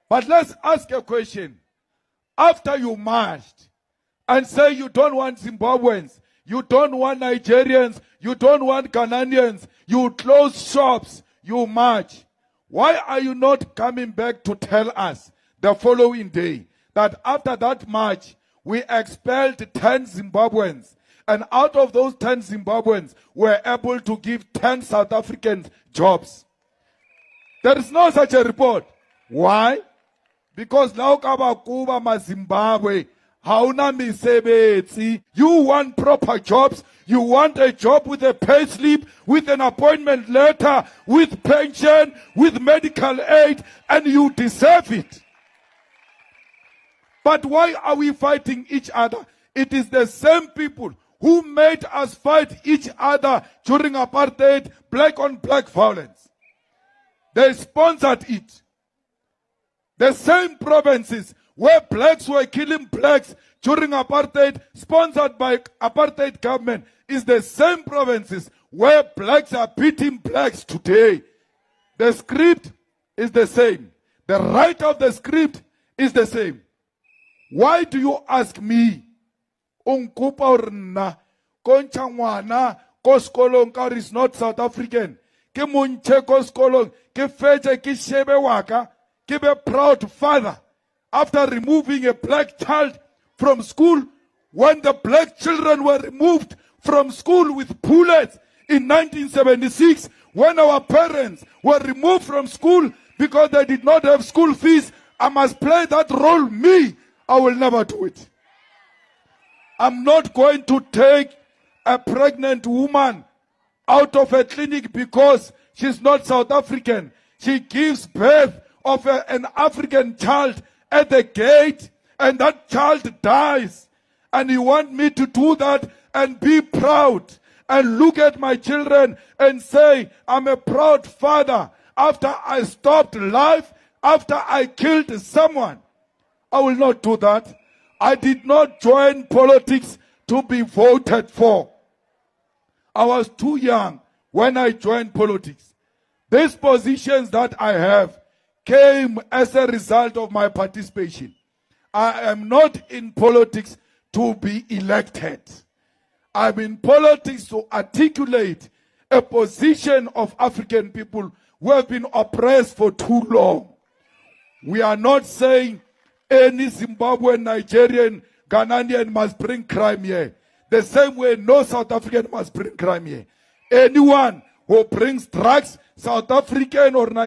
But let's ask a question. After you marched and say you don't want Zimbabweans, you don't want Nigerians, you don't want Ghanaians, you close shops, you march. Why are you not coming back to tell us the following day that after that march, we expelled 10 Zimbabweans, and out of those 10 Zimbabweans, we're able to give 10 South Africans jobs? There is no such a report. Why? Because now Kabakuba ma Zimbabwe, hauna misebetsi. You want proper jobs. You want a job with a pay slip, with an appointment letter, with pension, with medical aid, and you deserve it. But why are we fighting each other? It is the same people who made us fight each other during apartheid, black on black violence. They sponsored it. The same provinces where blacks were killing blacks during apartheid, sponsored by apartheid government, is the same provinces where blacks are beating blacks today. The script is the same. The right of the script is the same. Why do you ask me? Unkupa orna, konchangwana, koskolong kar is not South African. Ke munche koskolong, ke feche ke shebe waka. Give a proud father after removing a black child from school when the black children were removed from school with bullets in 1976, when our parents were removed from school because they did not have school fees. I must play that role. Me, I will never do it. I'm not going to take a pregnant woman out of a clinic because she's not South African. She gives birth of an African child at the gate, and that child dies. And you want me to do that and be proud and look at my children and say, I'm a proud father after I stopped life, after I killed someone? I will not do that. I did not join politics to be voted for. I was too young when I joined politics. These positions that I have came as a result of my participation. I am not in politics to be elected. I'm in politics to articulate a position of African people who have been oppressed for too long. We are not saying any Zimbabwean, Nigerian, Ghanaian must bring crime here. The same way no South African must bring crime here. Anyone who brings drugs, South African or Nigerian,